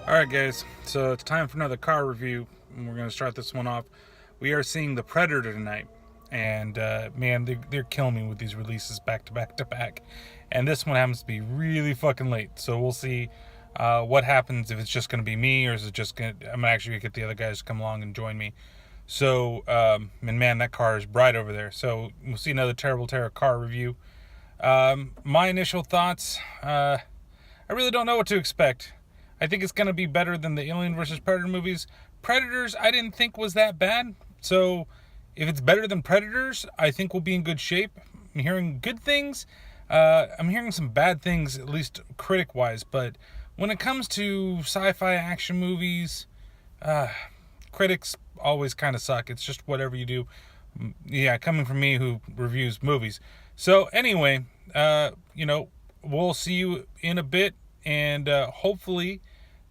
Alright guys, so it's time for another car review, and we're going to start this one off. We are seeing The Predator tonight, and man, they're killing me with these releases back to back to back. And this one happens to be really fucking late, so we'll see what happens, if it's just going to be me, or is it just going to, I'm actually going to get the other guys to come along and join me. So, and man, that car is bright over there. So, we'll see another terrible car review. My initial thoughts, I really don't know what to expect. I think it's going to be better than the Alien vs. Predator movies. Predators, I didn't think was that bad. So, if it's better than Predators, I think we'll be in good shape. I'm hearing good things. I'm hearing some bad things, at least critic-wise. But when it comes to sci-fi action movies, critics always kind of suck. It's just whatever you do. Yeah, coming from me who reviews movies. So, anyway, we'll see you in a bit. And hopefully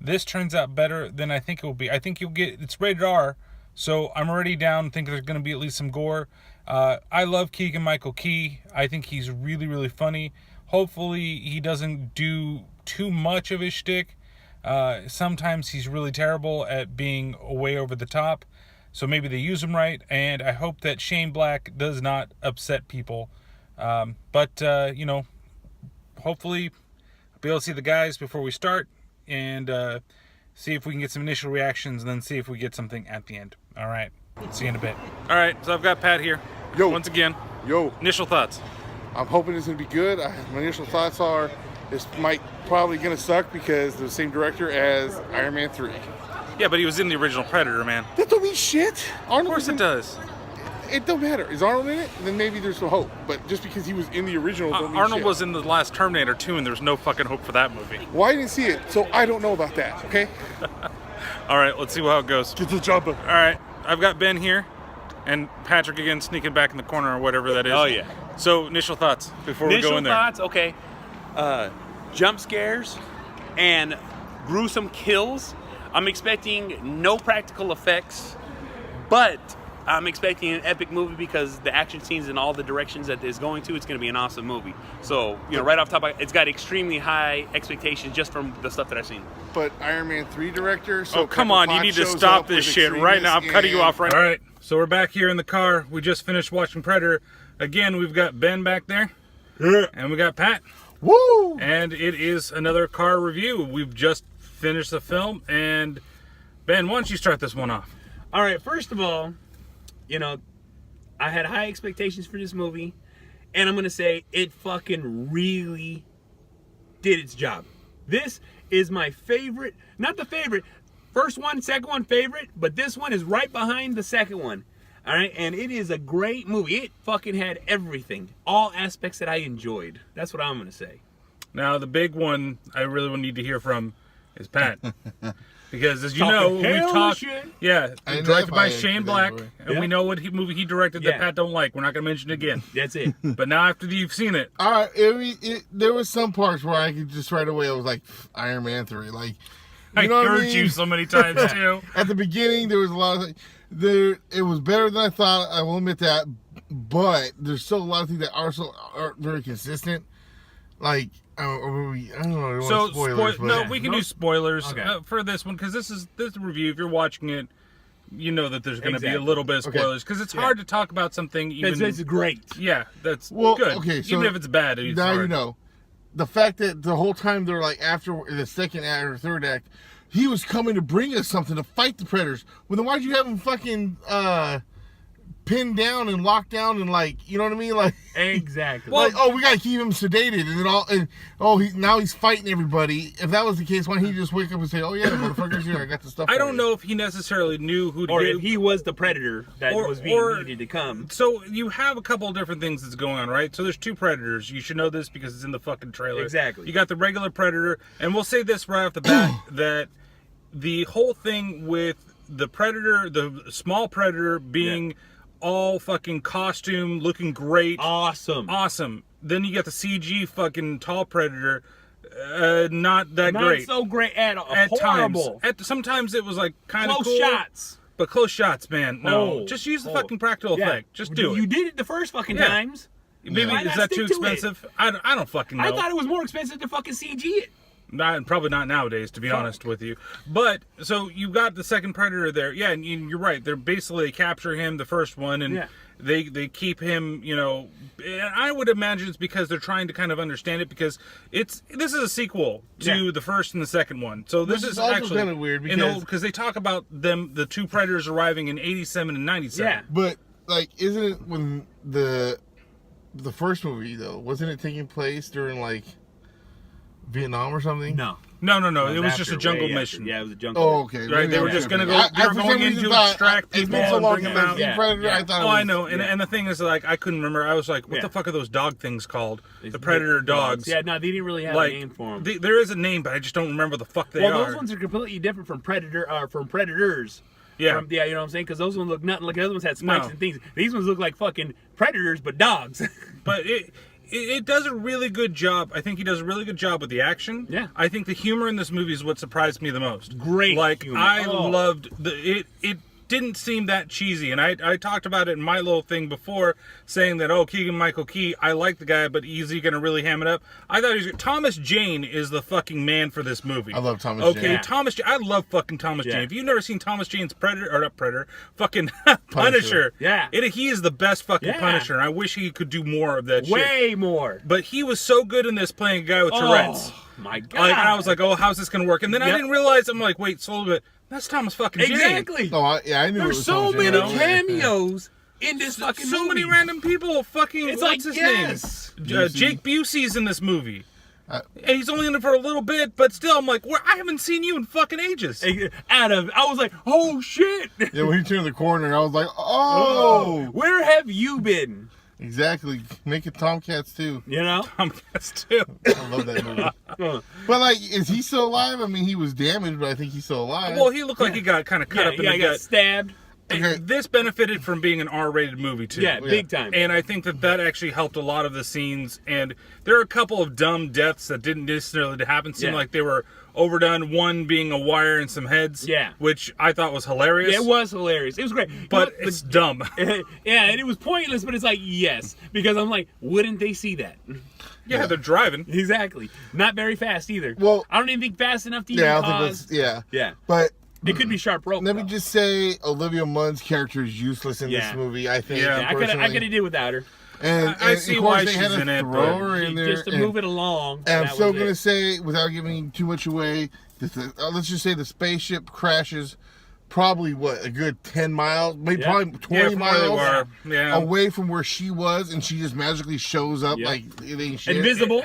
this turns out better than I think it will be. I think it's rated R, so I'm already down. I think there's going to be at least some gore. I love Keegan-Michael Key. I think he's really, really funny. Hopefully he doesn't do too much of his shtick. Sometimes he's really terrible at being way over the top. So maybe they use him right. And I hope that Shane Black does not upset people. Hopefully be able to see the guys before we start and see if we can get some initial reactions and then see if we get something at the end. All right, see you in a bit. All right, so I've got Pat here. Yo. Once again. Yo. Initial thoughts. I'm hoping it's going to be good. My initial thoughts are this might probably going to suck because they're the same director as Iron Man 3. Yeah, but he was in the original Predator, man. That don't mean shit. Arnold Of course it does. It don't matter. Is Arnold in it? Then maybe there's some hope. But just because he was in the original don't mean Arnold shit. was in the last Terminator 2, and there's no fucking hope for that movie. Well, I didn't see it, so I don't know about that, okay? All right, let's see how it goes. Get the job done. All right, I've got Ben here, and Patrick again sneaking back in the corner or whatever that is. Oh, yeah. So, initial thoughts before we go in there. Initial thoughts, okay. Jump scares and gruesome kills. I'm expecting no practical effects, but I'm expecting an epic movie because the action scenes and all the directions that it's going to, it's going to be an awesome movie. So, right off the top, it's got extremely high expectations just from the stuff that I've seen. But Iron Man 3 director, so oh, come on, you need to stop this shit right now. I'm cutting you off right now. All right, so we're back here in the car. We just finished watching Predator. Again, we've got Ben back there, and we got Pat. Woo! And it is another car review. We've just finished the film, and Ben, why don't you start this one off? All right, first of all, I had high expectations for this movie, and I'm going to say it fucking really did its job. This is my favorite, not the favorite, first one, second one favorite, but this one is right behind the second one. All right, and it is a great movie. It fucking had everything, all aspects that I enjoyed. That's what I'm going to say. Now, the big one I really need to hear from is Pat. Because as you know, we've talked, directed by Shane Black, and we know what movie he directed that Pat don't like. We're not going to mention it again. That's it. But now after you've seen it. All right, there was some parts where I could just right away, I was like, Iron Man 3. Like, I heard you so many times, too. At the beginning, there was a lot of it was better than I thought, I will admit that, but there's still a lot of things that aren't very consistent. Like, I don't know. So, spoilers, we can do spoilers okay. For this one, because this review, if you're watching it, you know that there's going to be a little bit of spoilers, because it's hard to talk about something even... It's great. Yeah, that's good. Okay, so even if it's bad, it's now hard. You know. The fact that the whole time they're like, after the second act or third act, he was coming to bring us something to fight the Predators. Well, then why'd you have him fucking pinned down and locked down and you know what I mean? Like exactly. Well, we gotta keep him sedated now he's fighting everybody. If that was the case, why don't he just wake up and say, "Oh yeah, motherfuckers, here, I got the stuff." I don't know if he necessarily knew who to or do. If he was the Predator that was being needed to come. So you have a couple of different things that's going on, right? So there's two Predators. You should know this because it's in the fucking trailer. Exactly. You got the regular Predator, and we'll say this right off the bat that the whole thing with the Predator, the small Predator being all fucking costume, looking great. Awesome. Then you got the CG fucking tall Predator, not great. Not so great at all. At horrible. times. Sometimes it was like kind of close cool. shots. But close shots, man. No. Just use the fucking practical effect. Just do it. You did it the first fucking times. Maybe is that too expensive? I don't fucking know. I thought it was more expensive to fucking CG it. Probably not nowadays, to be honest with you. But so you got the second Predator there, yeah, and you're right. They're basically capture him, the first one, and they keep him. And I would imagine it's because they're trying to kind of understand it, because this is a sequel to the first and the second one. So this is also actually kind of weird because they talk about the two Predators arriving in 87 and 97. Yeah. But like, isn't it when the first movie though? Wasn't it taking place during like Vietnam or something? No. No. It was just a jungle way mission. after. Yeah, it was a jungle. Oh, okay. Right, they were just going to go. They were going in to extract It's people been so and long bring since them I've out. seen Predator. I thought. I know, and the thing is, like, I couldn't remember. I was like, what the fuck are those dog things called? The Predator dogs. Yeah, no, they didn't really have a name for them. There is a name, but I just don't remember the fuck they are. Well, those ones are completely different from Predators. Yeah. You know what I'm saying? Because those ones look nothing like the other ones had spikes and things. These ones look like fucking predators, but dogs. But it does a really good job. I think he does a really good job with the action. Yeah. I think the humor in this movie is what surprised me the most. Great Like, humor. I loved it didn't seem that cheesy, and I talked about it in my little thing before, saying that, Keegan-Michael Key, I like the guy, but is he gonna really ham it up? I thought Thomas Jane is the fucking man for this movie. I love Thomas Jane. Okay, Yeah. Thomas Jane. I love fucking Thomas Jane. If you've never seen Thomas Jane's fucking Punisher. Yeah. He is the best fucking Punisher, and I wish he could do more of that shit. Way more. But he was so good in this, playing a guy with Tourette's. Oh my god. Like, I was like, how's this gonna work? And then I didn't realize. I'm like, wait, slow a bit. That's Thomas fucking Jane. Exactly. Oh, I knew it There's was so Thomas Jane. many cameos in this fucking So movie. many random people. Fucking, It's what's like, his yes. name? Jake Busey's in this movie. Uh, And he's only in it for a little bit, but still, I'm like, I haven't seen you in fucking ages. I was like, oh shit. Yeah, when he turned the corner, I was like, oh. Where have you been? Exactly. Make it Tomcats too. You know? Tomcats too. I love that movie. But like, is he still alive? I mean, he was damaged, but I think he's still alive. Well, he looked like he got kind of cut up in the he got gut. stabbed. Okay. This benefited from being an R-rated movie too. Yeah, big time. And I think that actually helped a lot of the scenes. And there are a couple of dumb deaths that didn't necessarily happen. Seemed like they were overdone. One being a wire and some heads. Yeah. Which I thought was hilarious. Yeah, it was hilarious. It was great. But it's dumb. Yeah, and it was pointless, but it's like, yes. Because I'm like, wouldn't they see that? Yeah, they're driving. Exactly. Not very fast either. Well, I don't even think fast enough to even yeah, I cause... think that's, Yeah. But It could be sharp rope. let me though. just say, Olivia Munn's character is useless in this movie. I think. Yeah. I could have did without her. And I see of course why they had she's to in it, throw but her in there. Just to move it along. And I'm that still was gonna it. say, without giving too much away, let's just say the spaceship crashes probably a good 10 miles, maybe probably 20 from where they miles were. away from where she was, and she just magically shows up like it ain't shit. Invisible.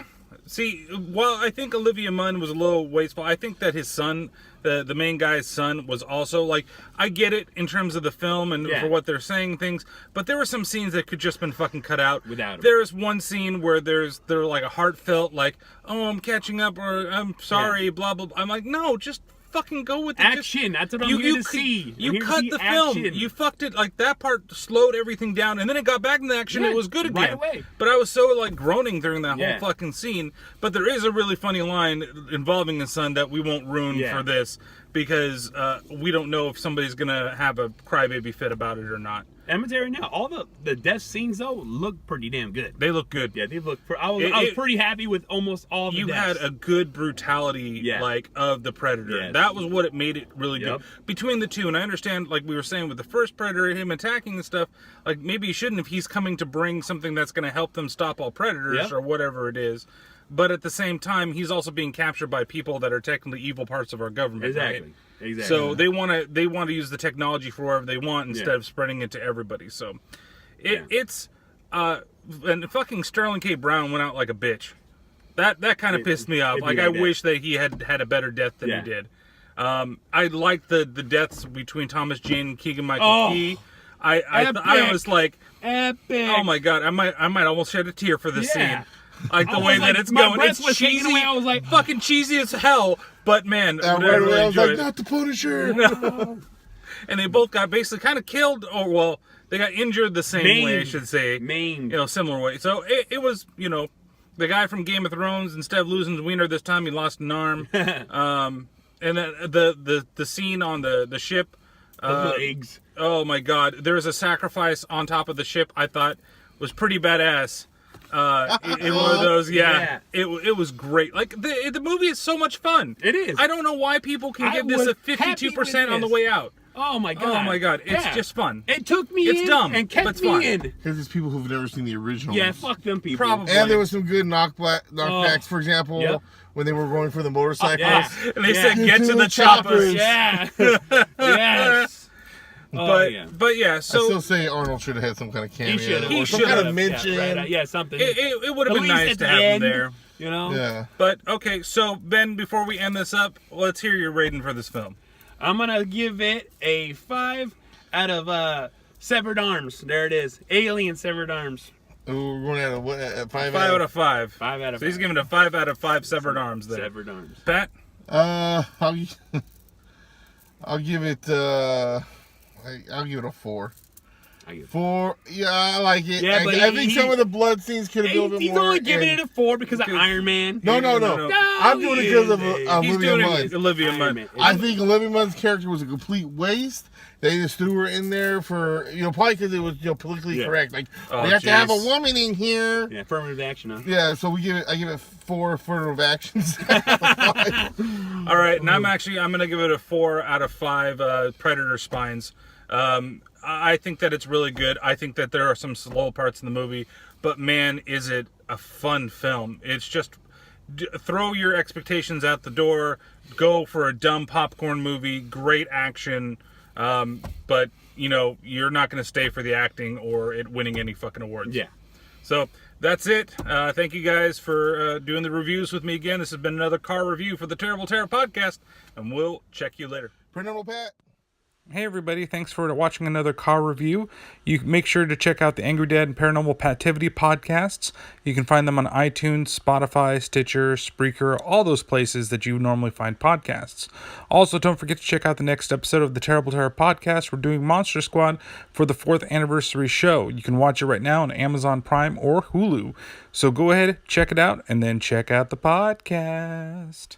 See, well, I think Olivia Munn was a little wasteful. I think that his son, the main guy's son, was also like, I get it in terms of the film and for what they're saying things, but there were some scenes that could just been fucking cut out. Without him. There's one scene where they're like a heartfelt, like, oh, I'm catching up, or I'm sorry, blah blah blah. I'm like, no, just fucking go with the Action. That's what I'm here to see. You cut the film. You fucked it. Like, that part slowed everything down, and then it got back into action. It was good again. Right away. But I was so like groaning during that whole fucking scene. But there is a really funny line involving his son that we won't ruin for this, because we don't know if somebody's gonna have a crybaby fit about it or not. I'm gonna tell you right now, all the death scenes though look pretty damn good. They look good. Yeah, they look. I was pretty happy with almost all the You deaths. had a good brutality, like, of the Predator. Yes. That was what it made it really good. Between the two, and I understand, like we were saying with the first Predator, him attacking and stuff, like, maybe he shouldn't if he's coming to bring something that's going to help them stop all predators or whatever it is. But at the same time, he's also being captured by people that are technically evil parts of our government. Exactly. Right? Exactly. So they want to use the technology for whatever they want instead of spreading it to everybody. So it's and fucking Sterling K. Brown went out like a bitch. That kind of pissed me off. Like, I wish that he had a better death than he did. I liked the deaths between Thomas Jane and Keegan-Michael Key. I was like, epic. oh my god, I might almost shed a tear for this scene. Like the I way was that like, it's my going, breath it's was taken cheesy. away. I was like, fucking cheesy as hell. But man, I right away, really I was like, enjoyed it. not the Punisher. And they both got basically kind of killed, or well, they got injured the same way, I should say. Similar way. So it was, the guy from Game of Thrones, instead of losing his wiener this time, he lost an arm. And then the scene on the ship. Eggs. Oh my god, there was a sacrifice on top of the ship I thought was pretty badass. in one of those. Yeah. It was great. Like the movie is so much fun. It is. I don't know why people can I give this a was happy 52% with on the this. way out. Oh my god. It's Yeah. just fun. It took me It's in dumb, and but kept it's me fun. in. Because there's people who've never seen the original. Yeah, ones. fuck them people. Probably. And there was some good knockbacks. For example, Yep. when they were going for the motorcycles. Yeah. And they Yeah. said, "Get to the Choppers." choppers." Yeah. Yes. But yeah, I so still say Arnold should have had some kind of cameo. He should have. or some kind of mention. Yeah, right, yeah, something. it would have At been least nice at to the have him end, there. You know? Yeah. But okay, so Ben, before we end this up, let's hear your rating for this film. I'm gonna give it a 5 out of severed arms. There it is. Alien severed arms. Ooh, we're going at what? At 5 5 out of 5. 5 out of So he's 5. giving it a 5 out of 5 severed arms there. Severed arms. Pat? I'll give it. I'll give it a 4. I give it 4. Yeah, I like it. Yeah, but I think some of the blood scenes could have been a bit He's more. only giving and- it a 4 because of Iron Man. No. I'm doing it because of He's Olivia doing Munn. it. Olivia Iron Munn. Man. I think Olivia Munn's character was a complete waste. They just threw her in there for, probably because it was, politically Yeah. correct. Like, Oh, we have to have a jeez. woman in here. Yeah, affirmative action, huh? Yeah, so I give it 4 affirmative actions. All right, and I'm going to give it a 4 out of 5 Predator spines. I think that it's really good. I think that there are some slow parts in the movie, but man, is it a fun film. It's just throw your expectations out the door, go for a dumb popcorn movie, great action, but you're not going to stay for the acting or it winning any fucking awards. Yeah. So that's it. Thank you guys for doing the reviews with me again. This has been another car review for the Terrible Terror Podcast, and we'll check you later. Paranormal Pat. Hey everybody, thanks for watching another car review. You make sure to check out the Angry Dad and Paranormal Pativity podcasts. You can find them on iTunes, Spotify, Stitcher, Spreaker, all those places that you normally find podcasts. Also, don't forget to check out the next episode of the Terrible Terror Podcast. We're doing Monster Squad for the 4th anniversary show. You can watch it right now on Amazon Prime or Hulu. So go ahead, check it out, and then check out the podcast.